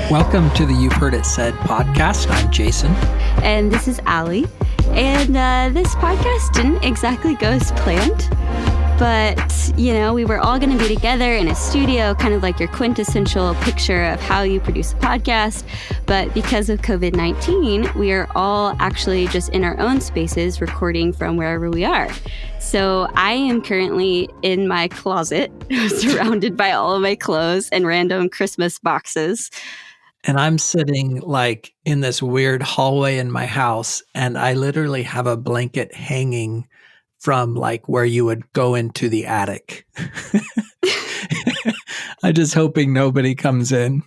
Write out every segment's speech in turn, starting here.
Welcome to the You've Heard It Said podcast. I'm Jason. And this is Allie. And this podcast didn't exactly go as planned. But, we were all going to be together in a studio, kind of like your quintessential picture of how you produce a podcast. But because of COVID-19, we are all actually just in our own spaces recording from wherever we are. So I am currently in my closet, surrounded by all of my clothes and random Christmas boxes. And I'm sitting like in this weird hallway in my house, and I literally have a blanket hanging from like where you would go into the attic. I'm just hoping nobody comes in.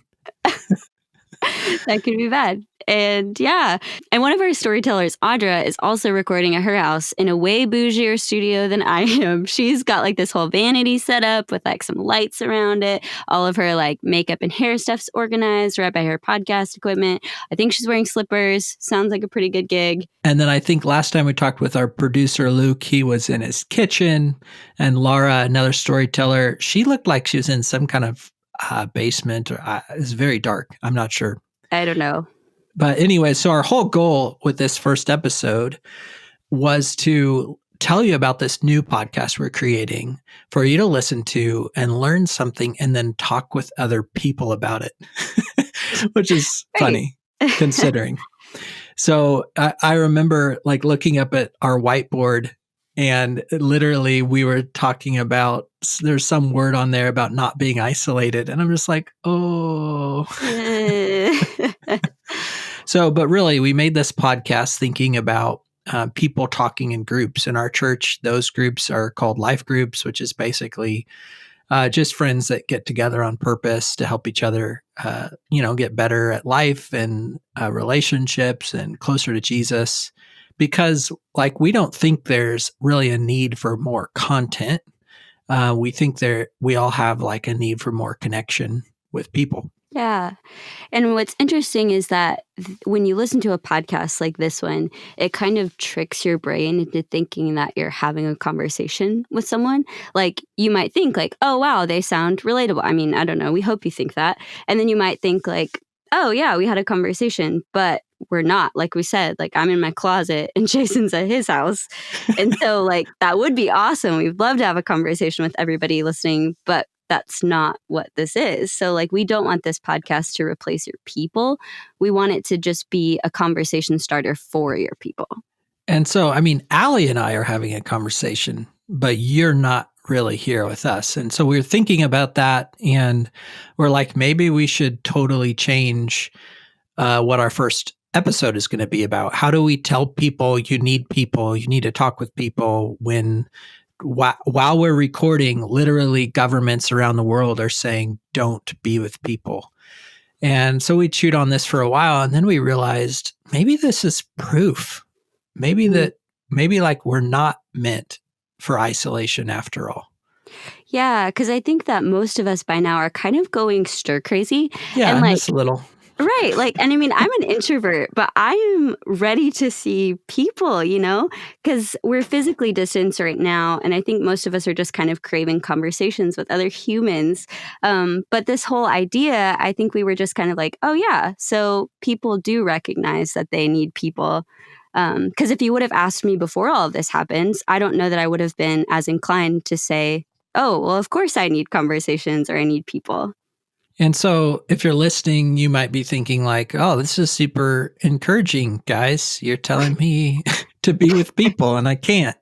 That could be bad. And one of our storytellers, Audra, is also recording at her house in a way bougier studio than I am. She's got like this whole vanity set up with like some lights around it. All of her like makeup and hair stuff's organized right by her podcast equipment. I think she's wearing slippers. Sounds like a pretty good gig. And then I think last time we talked with our producer, Luke, he was in his kitchen. And Laura, another storyteller, she looked like she was in some kind of basement. Or it's very dark. I'm not sure. I don't know. But anyway, so our whole goal with this first episode was to tell you about this new podcast we're creating for you to listen to and learn something and then talk with other people about it, which is funny considering. So I remember like looking up at our whiteboard and literally we were talking about, there's some word on there about not being isolated. And I'm just like, oh. But really, we made this podcast thinking about people talking in groups. In our church, those groups are called life groups, which is basically just friends that get together on purpose to help each other, get better at life and relationships and closer to Jesus. Because we don't think there's really a need for more content. We think we all have like a need for more connection with people. Yeah. And what's interesting is that when you listen to a podcast like this one, it kind of tricks your brain into thinking that you're having a conversation with someone. Like you might think like, oh, wow, they sound relatable. I mean, I don't know. We hope you think that. And then you might think like, oh, yeah, we had a conversation, but we're not. Like we said, like I'm in my closet and Jason's at his house. And so like that would be awesome. We'd love to have a conversation with everybody listening, but that's not what this is. So like, we don't want this podcast to replace your people. We want it to just be a conversation starter for your people. And so, I mean, Allie and I are having a conversation, but you're not really here with us. And so we're thinking about that. And we're like, maybe we should totally change what our first episode is going to be about. How do we tell people you need to talk with people when while we're recording, literally governments around the world are saying, don't be with people. And so we chewed on this for a while. And then we realized maybe this is proof. Maybe like we're not meant for isolation after all. Yeah, because I think that most of us by now are kind of going stir crazy. Yeah, and just a little. Right. And I mean, I'm an introvert, but I am ready to see people, because we're physically distanced right now. And I think most of us are just kind of craving conversations with other humans. But this whole idea, I think we were just kind of like, oh, yeah. So people do recognize that they need people. Because if you would have asked me before all of this happens, I don't know that I would have been as inclined to say, oh, well, of course I need conversations or I need people. And so if you're listening, you might be thinking like, oh, this is super encouraging, guys. You're telling me to be with people and I can't.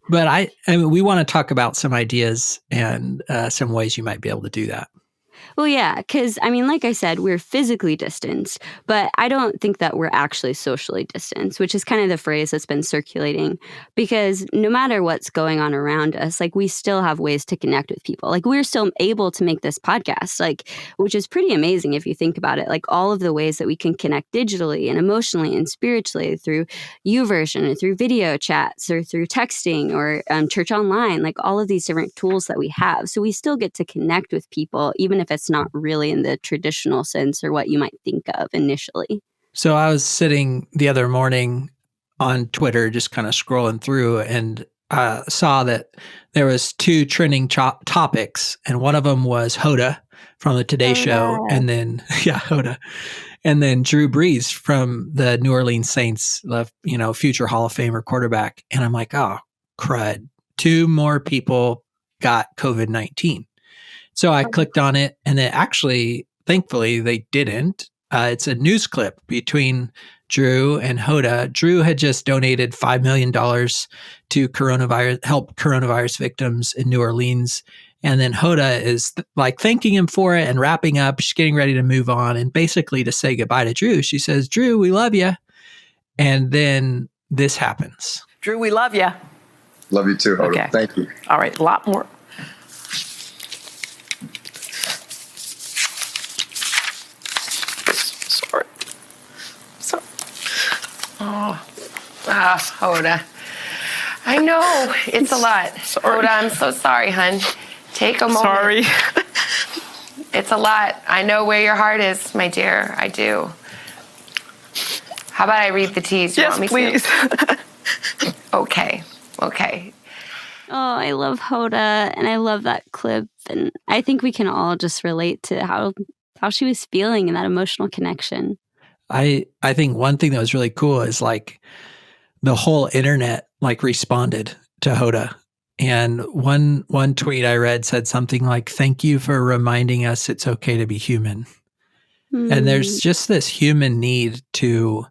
But I mean, we want to talk about some ideas and some ways you might be able to do that. Well, yeah, because, I mean, like I said, we're physically distanced, but I don't think that we're actually socially distanced, which is kind of the phrase that's been circulating, because no matter what's going on around us, like, we still have ways to connect with people. Like, we're still able to make this podcast, like, which is pretty amazing if you think about it. Like, all of the ways that we can connect digitally and emotionally and spiritually through YouVersion or through video chats or through texting or church online, like all of these different tools that we have. So we still get to connect with people, even if it's not really in the traditional sense or what you might think of initially. So I was sitting the other morning on Twitter, just kind of scrolling through, and saw that there was two trending topics, and one of them was Hoda, from the Today Show, and then Hoda, and then Drew Brees from the New Orleans Saints, future Hall of Famer quarterback. And I'm like, oh crud, 2 more people got COVID-19. So I clicked on it, and it actually, thankfully, they didn't. It's a news clip between Drew and Hoda. Drew had just donated $5 million to help coronavirus victims in New Orleans. And then Hoda is thanking him for it and wrapping up. She's getting ready to move on. And basically to say goodbye to Drew, she says, Drew, we love you. And then this happens. Drew, we love you. Love you too, Hoda. Okay. Thank you. All right, a lot more. Hoda. I know, it's a lot. Sorry. Hoda, I'm so sorry, hon. Take a moment. Sorry. It's a lot. I know where your heart is, my dear. I do. How about I read the teas? You Yes, want me please. To? Okay. Oh, I love Hoda, and I love that clip. And I think we can all just relate to how she was feeling and that emotional connection. I think one thing that was really cool is the whole internet responded to Hoda. And one tweet I read said something like, thank you for reminding us it's okay to be human. And there's just this human need to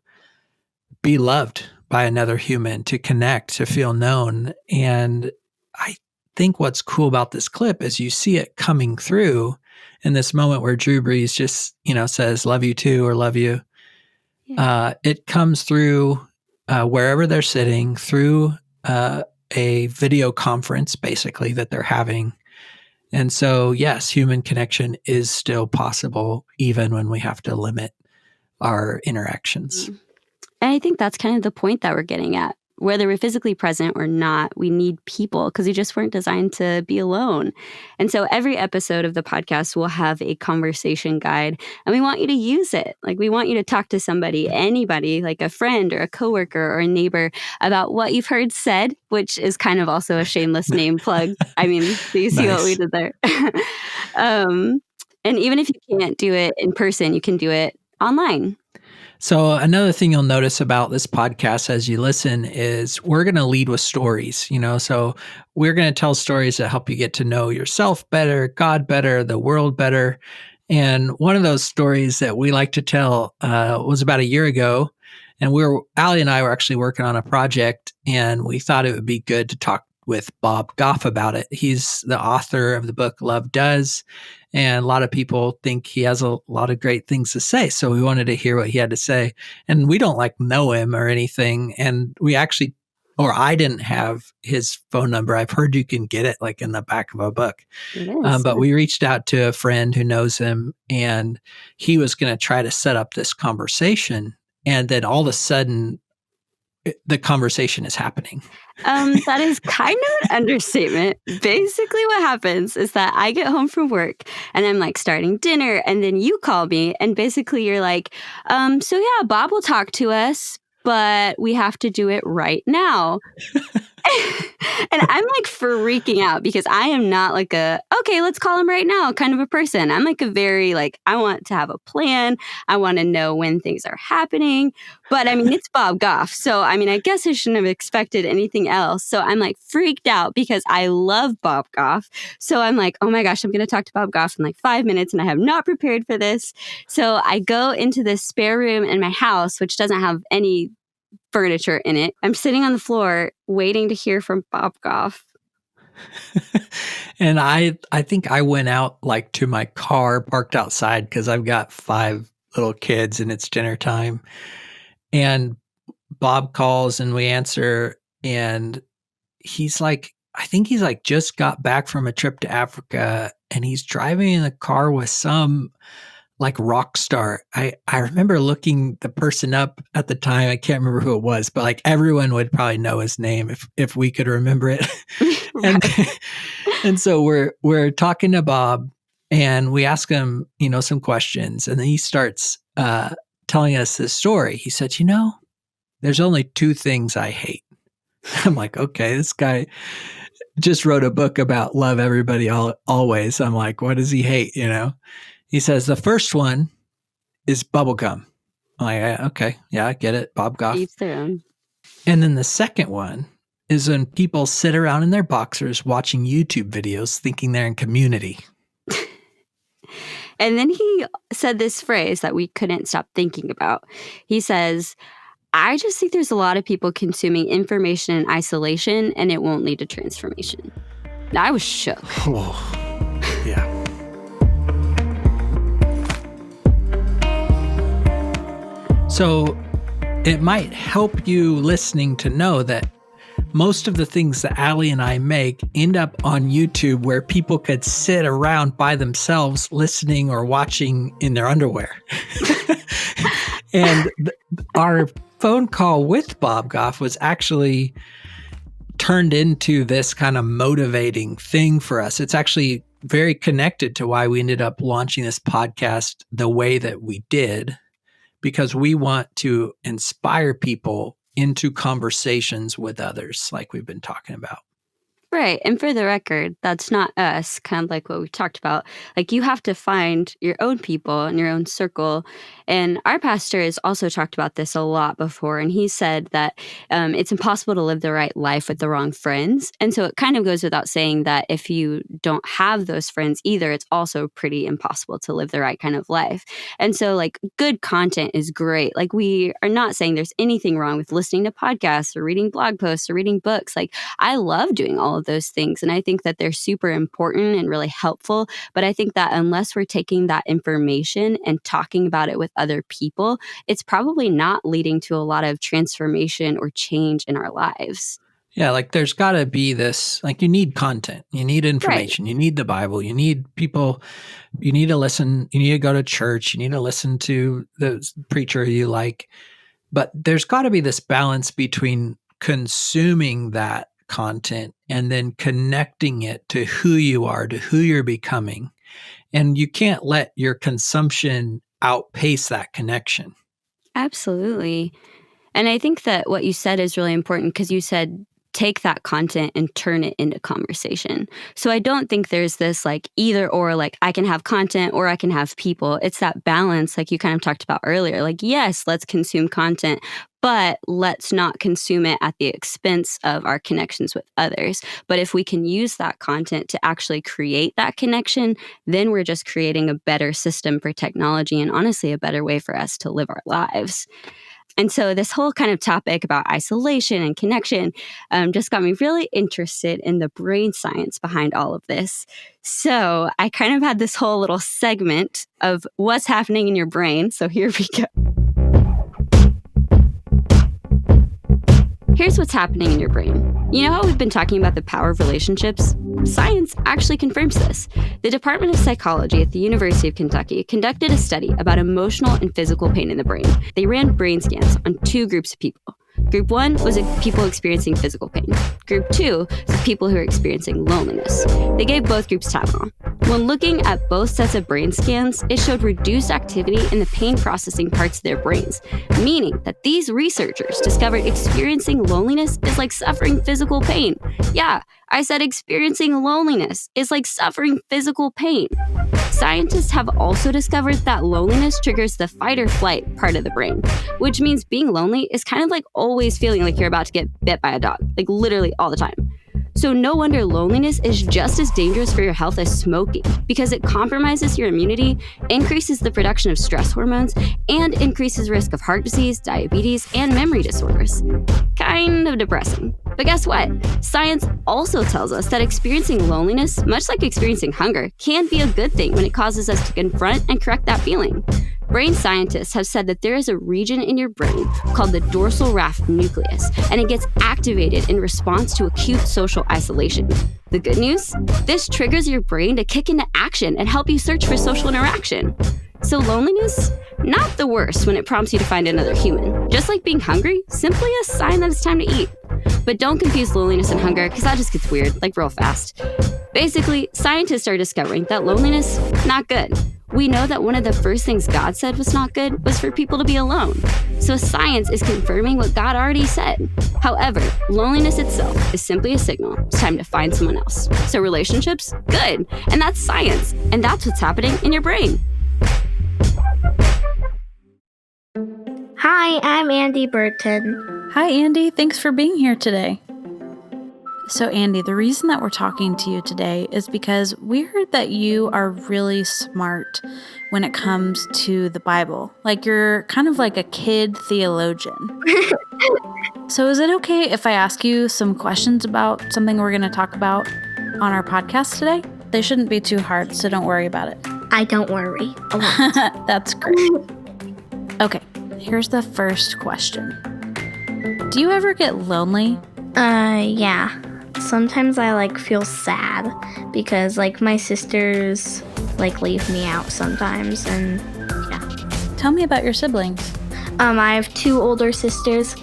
be loved by another human, to connect, to feel known. And I think what's cool about this clip is you see it coming through in this moment where Drew Brees just, says, love you too, or love you. Yeah. It comes through wherever they're sitting, through a video conference, basically, that they're having. And so, yes, human connection is still possible, even when we have to limit our interactions. And I think that's kind of the point that we're getting at. Whether we're physically present or not, we need people because we just weren't designed to be alone. And so every episode of the podcast will have a conversation guide, and we want you to use it. We want you to talk to somebody, anybody, like a friend or a coworker or a neighbor, about what you've heard said, which is kind of also a shameless name plug. I mean, do you see what we did there? And even if you can't do it in person, you can do it online. So another thing you'll notice about this podcast as you listen is we're going to lead with stories, so we're going to tell stories that help you get to know yourself better, God better, the world better. And one of those stories that we like to tell was about a year ago. And Allie and I were actually working on a project, and we thought it would be good to talk with Bob Goff about it. He's the author of the book Love Does. And a lot of people think he has a lot of great things to say. So we wanted to hear what he had to say. And we don't know him or anything. And I didn't have his phone number. I've heard you can get it in the back of a book. But we reached out to a friend who knows him, and he was going to try to set up this conversation. And then all of a sudden, the conversation is happening. That is kind of an understatement. Basically, what happens is that I get home from work and I'm starting dinner, and then you call me, and basically you're like, so yeah, Bob will talk to us, but we have to do it right now. And I'm freaking out because I am not okay, let's call him right now kind of a person. I'm a very I want to have a plan. I want to know when things are happening. But I mean, it's Bob Goff. So I mean, I guess I shouldn't have expected anything else. So I'm freaked out because I love Bob Goff. So I'm oh my gosh, I'm going to talk to Bob Goff in 5 minutes, and I have not prepared for this. So I go into this spare room in my house, which doesn't have any furniture in it. I'm sitting on the floor waiting to hear from Bob Goff. And I think I went out to my car parked outside because I've got 5 little kids and it's dinner time. And Bob calls and we answer, and he's I think he's just got back from a trip to Africa, and he's driving in a car with some rock star. I remember looking the person up at the time. I can't remember who it was, but everyone would probably know his name if we could remember it. And so we're talking to Bob, and we ask him, some questions, and then he starts telling us this story. He said, there's only 2 things I hate. I'm okay, this guy just wrote a book about love everybody always. I'm like, what does he hate? He says the first one is bubblegum. I'm like, okay, yeah, I get it. Bob Goff. Each their own. And then the second one is when people sit around in their boxers watching YouTube videos thinking they're in community. And then he said this phrase that we couldn't stop thinking about. He says, I just think there's a lot of people consuming information in isolation and it won't lead to transformation. I was shook. Oh, yeah. So it might help you listening to know that most of the things that Allie and I make end up on YouTube where people could sit around by themselves listening or watching in their underwear. And our phone call with Bob Goff was actually turned into this kind of motivating thing for us. It's actually very connected to why we ended up launching this podcast the way that we did, because we want to inspire people into conversations with others like we've been talking about. Right. And for the record, that's not us, kind of like what we talked about. Like, you have to find your own people and your own circle. And our pastor has also talked about this a lot before. And he said that it's impossible to live the right life with the wrong friends. And so it kind of goes without saying that if you don't have those friends either, it's also pretty impossible to live the right kind of life. And so, like, good content is great. Like, we are not saying there's anything wrong with listening to podcasts or reading blog posts or reading books. Like, I love doing all of those things. And I think that they're super important and really helpful. But I think that unless we're taking that information and talking about it with other people, it's probably not leading to a lot of transformation or change in our lives. Yeah, like there's got to be this, like you need content, you need information, Right. You need the Bible, you need people, you need to listen, you need to go to church, you need to listen to the preacher you like. But there's got to be this balance between consuming that content and then connecting it to who you are, to who you're becoming. And you can't let your consumption outpace that connection. Absolutely. And I think that what you said is really important because you said take that content and turn it into conversation. So I don't think there's this like either or, like I can have content or I can have people. It's that balance like you kind of talked about earlier. Like, yes, let's consume content, but let's not consume it at the expense of our connections with others. But if we can use that content to actually create that connection, then we're just creating a better system for technology and honestly a better way for us to live our lives. And so this whole kind of topic about isolation and connection just got me really interested in the brain science behind all of this. So I kind of had this whole little segment of what's happening in your brain. So here we go. Here's what's happening in your brain. You know how we've been talking about the power of relationships? Science actually confirms this. The Department of Psychology at the University of Kentucky conducted a study about emotional and physical pain in the brain. They ran brain scans on two groups of people. Group 1 was people experiencing physical pain. Group 2 was people who are experiencing loneliness. They gave both groups Tylenol. When looking at both sets of brain scans, it showed reduced activity in the pain processing parts of their brains, meaning that these researchers discovered experiencing loneliness is like suffering physical pain. Yeah, I said experiencing loneliness is like suffering physical pain. Scientists have also discovered that loneliness triggers the fight or flight part of the brain, which means being lonely is kind of like always feeling like you're about to get bit by a dog, like literally all the time. So no wonder loneliness is just as dangerous for your health as smoking, because it compromises your immunity, increases the production of stress hormones, and increases risk of heart disease, diabetes, and memory disorders. Kind of depressing. But guess what? Science also tells us that experiencing loneliness, much like experiencing hunger, can be a good thing when it causes us to confront and correct that feeling. Brain scientists have said that there is a region in your brain called the dorsal raphe nucleus, and it gets activated in response to acute social isolation. The good news? This triggers your brain to kick into action and help you search for social interaction. So loneliness? Not the worst when it prompts you to find another human. Just like being hungry, simply a sign that it's time to eat. But don't confuse loneliness and hunger, because that just gets weird, like real fast. Basically, scientists are discovering that loneliness, not good. We know that one of the first things God said was not good was for people to be alone. So science is confirming what God already said. However, loneliness itself is simply a signal. It's time to find someone else. So relationships, good. And that's science. And that's what's happening in your brain. Hi, I'm Andy Burton. Hi, Andy. Thanks for being here today. So, Andy, the reason that we're talking to you today is because we heard that you are really smart when it comes to the Bible. Like, you're kind of like a kid theologian. So is it okay if I ask you some questions about something we're going to talk about on our podcast today? They shouldn't be too hard, so don't worry about it. I don't worry a lot. That's great. Okay, here's the first question. Do you ever get lonely? Yeah. Sometimes I feel sad because my sisters leave me out sometimes, and yeah. Tell me about your siblings. I have 2 older sisters.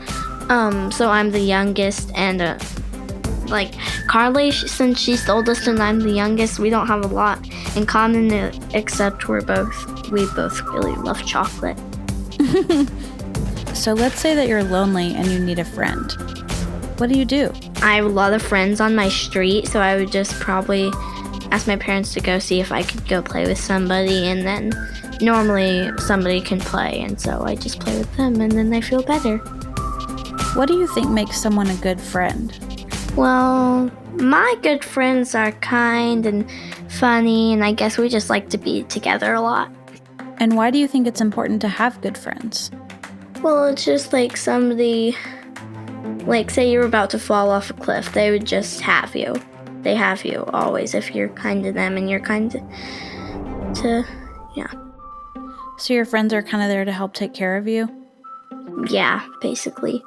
So I'm the youngest, and Carly, since she's the oldest and I'm the youngest, we don't have a lot in common except we both really love chocolate. So let's say that you're lonely and you need a friend. What do you do? I have a lot of friends on my street, so I would just probably ask my parents to go see if I could go play with somebody, and then normally somebody can play, and so I just play with them, and then I feel better. What do you think makes someone a good friend? Well, my good friends are kind and funny, and I guess we just like to be together a lot. And why do you think it's important to have good friends? Well, it's just somebody, say you're about to fall off a cliff, they would just have you. They have you always if you're kind to them and you're kind to yeah. So your friends are kind of there to help take care of you? Yeah, basically.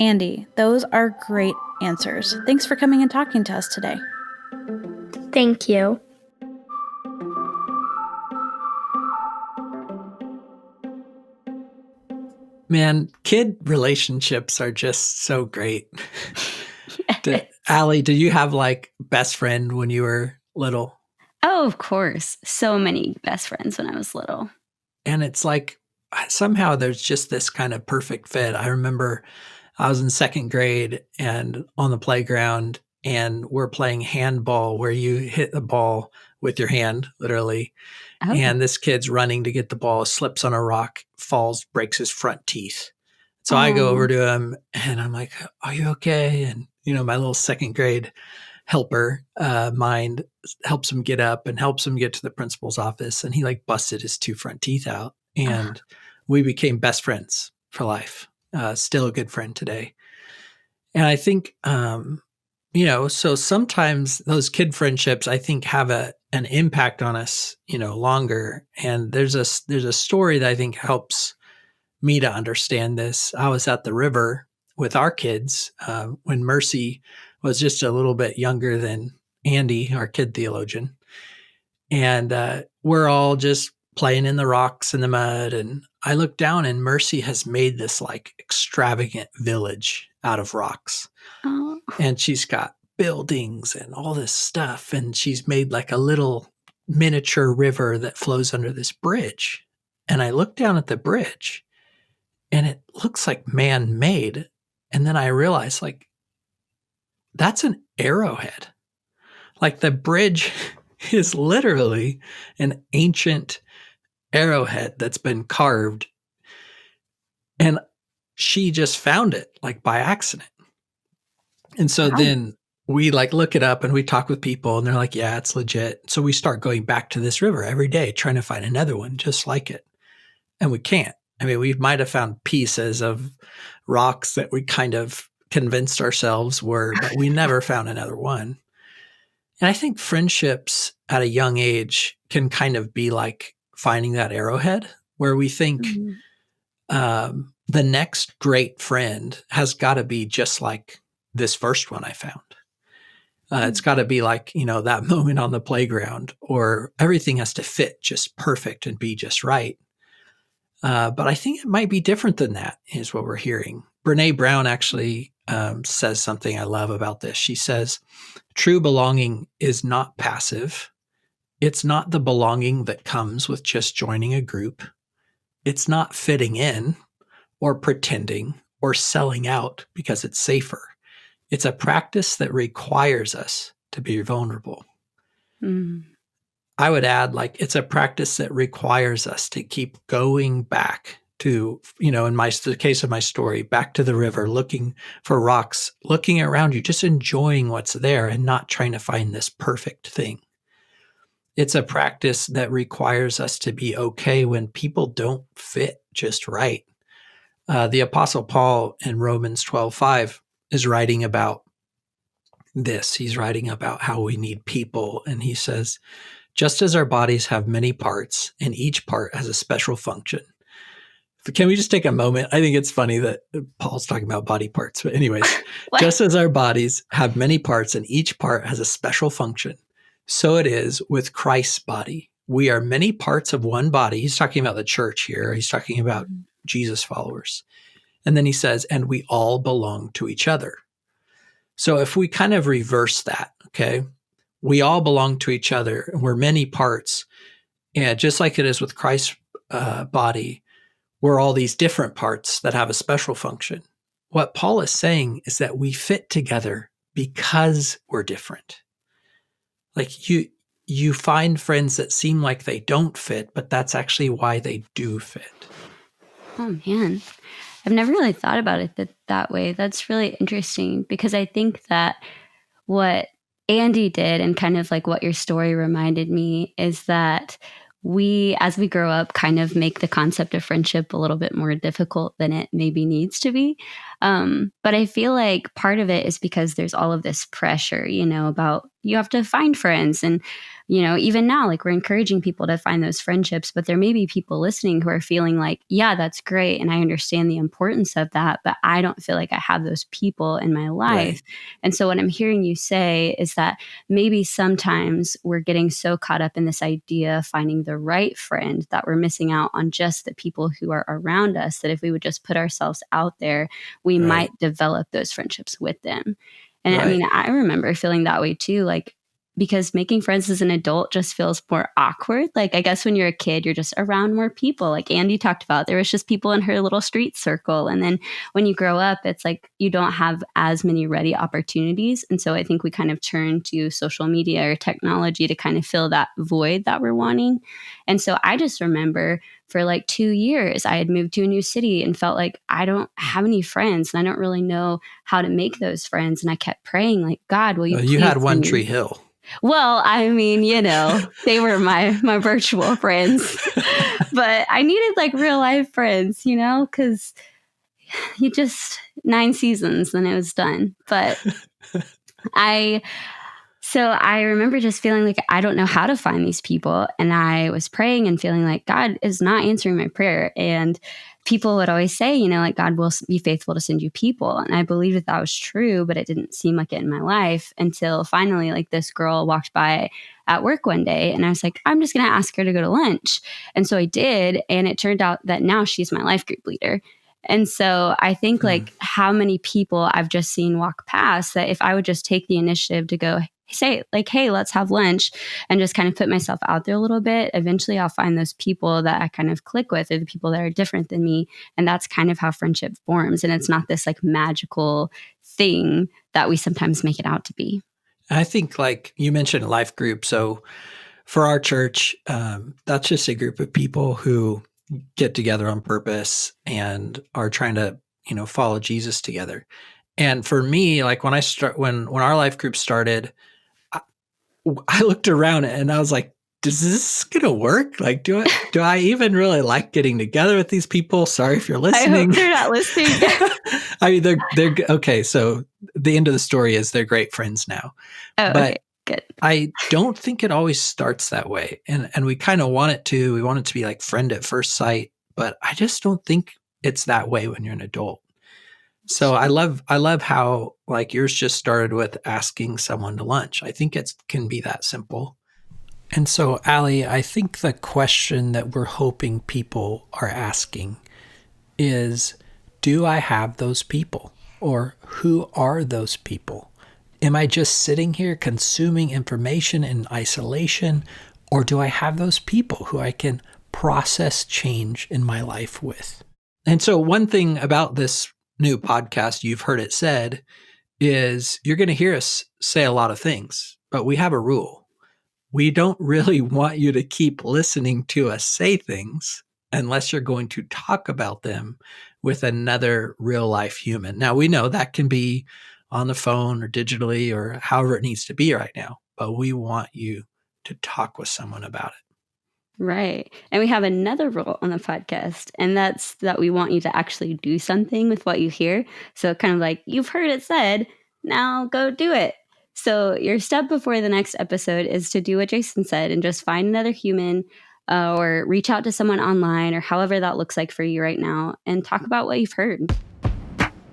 Andy, those are great answers. Thanks for coming and talking to us today. Thank you. Man, kid relationships are just so great. Allie, did you have best friend when you were little? Oh, of course. So many best friends when I was little. And it's somehow there's just this kind of perfect fit. I remember I was in 2nd grade and on the playground, and we're playing handball where you hit the ball with your hand, literally. Oh. And this kid's running to get the ball, slips on a rock, falls, breaks his front teeth. So I go over to him and I'm like, "Are you okay?" And, my little 2nd grade helper mind helps him get up and helps him get to the principal's office. And he busted his 2 front teeth out. And we became best friends for life. Still a good friend today. And I think, so sometimes those kid friendships, I think, have an impact on us, longer. And there's a story that I think helps me to understand this. I was at the river with our kids when Mercy was just a little bit younger than Andy, our kid theologian. And we're all just playing in the rocks and the mud. And I look down and Mercy has made this extravagant village out of rocks. Oh. And she's got buildings and all this stuff. And she's made a little miniature river that flows under this bridge. And I look down at the bridge and it looks man-made. And then I realize that's an arrowhead. The bridge is literally an ancient arrowhead that's been carved. And she just found it by accident. And so then we look it up and we talk with people and they're like, yeah, it's legit. So we start going back to this river every day, trying to find another one just like it. And we can't. I mean, we might have found pieces of rocks that we kind of convinced ourselves were, but we never found another one. And I think friendships at a young age can kind of be like finding that arrowhead where we think the next great friend has got to be just like this first one I found. It's got to be that moment on the playground, or everything has to fit just perfect and be just right. But I think it might be different than that, is what we're hearing. Brene Brown actually says something I love about this. She says, true belonging is not passive. It's not the belonging that comes with just joining a group. It's not fitting in or pretending or selling out because it's safer. It's a practice that requires us to be vulnerable. Mm. I would add, it's a practice that requires us to keep going back to, in the case of my story, back to the river, looking for rocks, looking around you, just enjoying what's there and not trying to find this perfect thing. It's a practice that requires us to be okay when people don't fit just right. The Apostle Paul in Romans 12:5 is writing about this. He's writing about how we need people. And he says, just as our bodies have many parts and each part has a special function. Can we just take a moment? I think it's funny that Paul's talking about body parts. But anyways, just as our bodies have many parts and each part has a special function, so it is with Christ's body. We are many parts of one body. He's talking about the church here. He's talking about Jesus followers. And then he says, and we all belong to each other. So if we kind of reverse that, okay, we all belong to each other. We're many parts. And just like it is with Christ's body, we're all these different parts that have a special function. What Paul is saying is that we fit together because we're different. You find friends that seem like they don't fit, but that's actually why they do fit. Oh, man. I've never really thought about it that way. That's really interesting because I think that what Andy did and kind of like what your story reminded me is that we, as we grow up, kind of make the concept of friendship a little bit more difficult than it maybe needs to be. But I feel like part of it is because there's all of this pressure, about you have to find friends. And, even now, we're encouraging people to find those friendships, but there may be people listening who are feeling like, yeah, that's great. And I understand the importance of that, but I don't feel like I have those people in my life. Right. And so what I'm hearing you say is that maybe sometimes we're getting so caught up in this idea of finding the right friend that we're missing out on just the people who are around us, that if we would just put ourselves out there, we might develop those friendships with them. And I mean, I remember feeling that way too, because making friends as an adult just feels more awkward. I guess when you're a kid, you're just around more people. Like Andy talked about, there was just people in her little street circle. And then when you grow up, it's like you don't have as many ready opportunities. And so I think we kind of turn to social media or technology to kind of fill that void that we're wanting. And so I just remember for 2 years, I had moved to a new city and felt like I don't have any friends and I don't really know how to make those friends. And I kept praying, God, will you You had One Tree Hill. Well, I mean, they were my virtual friends, but I needed real life friends, because you just 9 seasons and it was done. But So I remember just feeling like I don't know how to find these people. And I was praying and feeling like God is not answering my prayer. And people would always say, God will be faithful to send you people. And I believed that was true, but it didn't seem like it in my life until finally, this girl walked by at work one day and I was like, I'm just going to ask her to go to lunch. And so I did. And it turned out that now she's my life group leader. And so I think how many people I've just seen walk past that if I would just take the initiative to go say hey, let's have lunch and just kind of put myself out there a little bit, eventually I'll find those people that I kind of click with or the people that are different than me. And that's kind of how friendship forms. And it's not this magical thing that we sometimes make it out to be. I think you mentioned a life group. So for our church, that's just a group of people who get together on purpose and are trying to, follow Jesus together. And for me, when our life group started, I looked around and I was like, is this gonna work? Do I even really like getting together with these people? Sorry if you're listening. I hope they're not listening. I mean, they're okay. So the end of the story is they're great friends now. Oh, but okay, good. I don't think it always starts that way. And we kind of want it to. We want it to be friend at first sight, but I just don't think it's that way when you're an adult. So I love how yours just started with asking someone to lunch. I think it can be that simple. And so, Allie, I think the question that we're hoping people are asking is, do I have those people? Or who are those people? Am I just sitting here consuming information in isolation? Or do I have those people who I can process change in my life with? And so one thing about this new podcast, You've Heard It Said, is you're going to hear us say a lot of things, but we have a rule. We don't really want you to keep listening to us say things unless you're going to talk about them with another real life human. Now, we know that can be on the phone or digitally or however it needs to be right now, but we want you to talk with someone about it. Right. And we have another rule on the podcast, and that's that we want you to actually do something with what you hear. So kind of like, you've heard it said, now go do it. So your step before the next episode is to do what Jason said and just find another human or reach out to someone online or however that looks like for you right now and talk about what you've heard.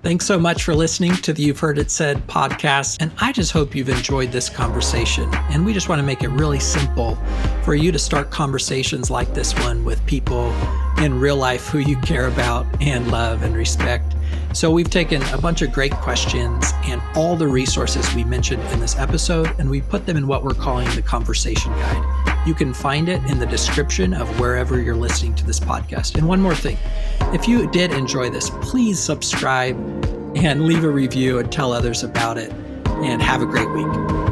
Thanks so much for listening to the You've Heard It Said podcast. And I just hope you've enjoyed this conversation. And we just want to make it really simple for you to start conversations like this one with people in real life who you care about and love and respect. So we've taken a bunch of great questions and all the resources we mentioned in this episode, and we put them in what we're calling the conversation guide. You can find it in the description of wherever you're listening to this podcast. And one more thing, if you did enjoy this, please subscribe and leave a review and tell others about it. And have a great week.